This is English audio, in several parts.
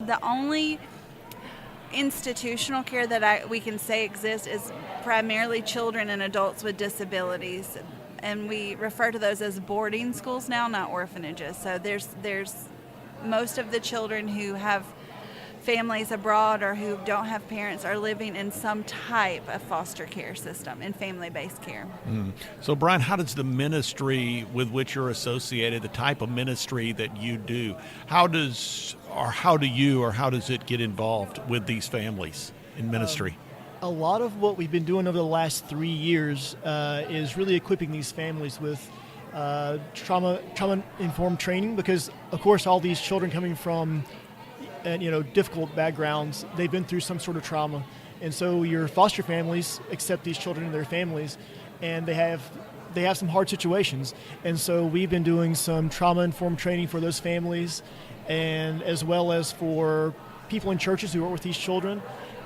The only institutional care that we can say exists is primarily children and adults with disabilities, and we refer to those as boarding schools now, not orphanages. So there's most of the children who have families abroad or who don't have parents are living in some type of foster care system and family-based care. So, Brian, how does the ministry with which you're associated, the type of ministry that you do, how does it get involved with these families in ministry? A lot of what we've been doing over the last 3 years is really equipping these families with trauma-informed training, because, of course, all these children coming from difficult backgrounds, they've been through some sort of trauma. And so your foster families accept these children in their families, and they have some hard situations. And so we've been doing some trauma-informed training for those families, and as well as for people in churches who work with these children.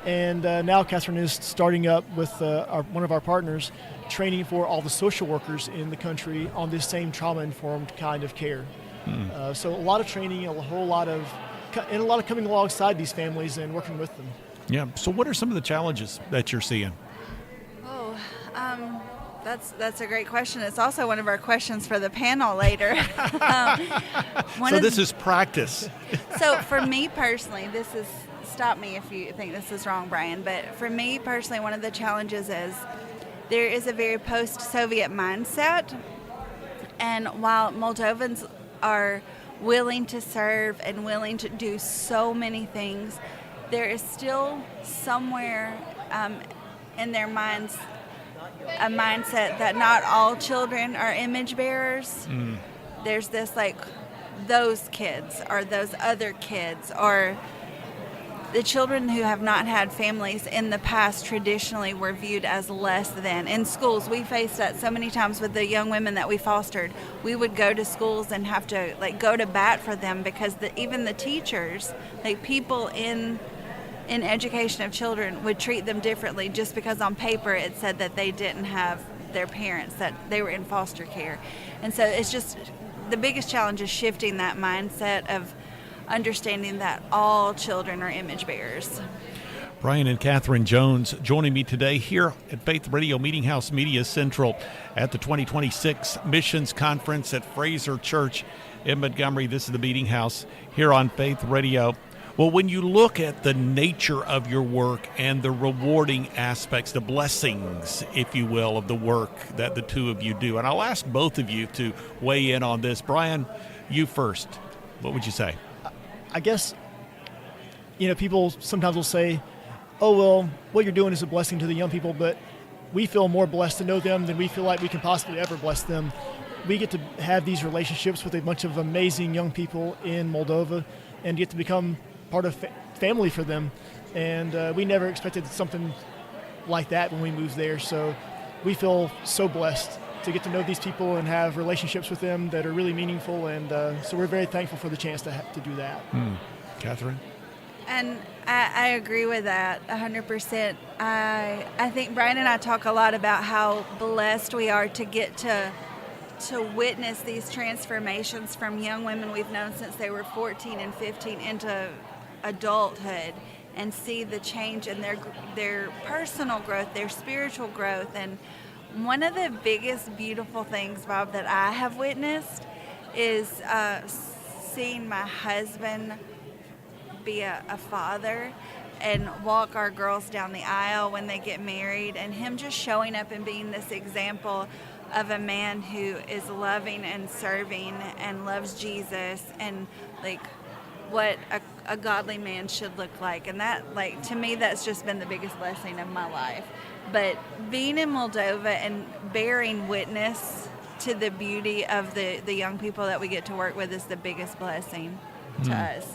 And now Kathryn is starting up with one of our partners, training for all the social workers in the country on this same trauma-informed kind of care. So a lot of training, a lot of coming alongside these families and working with them. Yeah. So what are some of the challenges that you're seeing? That's a great question. It's also one of our questions for the panel later. So this is practice. So for me personally, stop me if you think this is wrong, Brian, but for me personally, one of the challenges is there is a very post-Soviet mindset, and while Moldovans are willing to serve and willing to do so many things, there is still somewhere in their minds a mindset that not all children are image bearers. There's this those kids or those other kids, or the children who have not had families in the past traditionally were viewed as less than. In schools, we faced that so many times with the young women that we fostered. We would go to schools and have to go to bat for them, because even the teachers, people in education of children, would treat them differently just because on paper it said that they didn't have their parents, that they were in foster care. And so it's just the biggest challenge is shifting that mindset of understanding that all children are image bearers. Brian and Kathryn Jones joining me today here at Faith Radio Meeting House Media Central at the 2026 Missions Conference at Frazer Church in Montgomery. This is the Meeting House here on Faith Radio. Well, when you look at the nature of your work and the rewarding aspects, the blessings, if you will, of the work that the two of you do, and I'll ask both of you to weigh in on this. Brian, you first. What would you say? I guess, people sometimes will say, oh, well, what you're doing is a blessing to the young people, but we feel more blessed to know them than we feel like we can possibly ever bless them. We get to have these relationships with a bunch of amazing young people in Moldova and get to become part of family for them. And we never expected something like that when we moved there. So we feel so blessed to get to know these people and have relationships with them that are really meaningful. And so we're very thankful for the chance to do that. Kathryn? And I agree with that 100%. I think Brian and I talk a lot about how blessed we are to get to witness these transformations from young women we've known since they were 14 and 15 into adulthood, and see the change in their personal growth, their spiritual growth. And one of the biggest beautiful things, Bob, that I have witnessed is seeing my husband be a father and walk our girls down the aisle when they get married, and him just showing up and being this example of a man who is loving and serving and loves Jesus, and what a godly man should look like. And that, to me, that's just been the biggest blessing of my life. But being in Moldova and bearing witness to the beauty of the young people that we get to work with is the biggest blessing to us.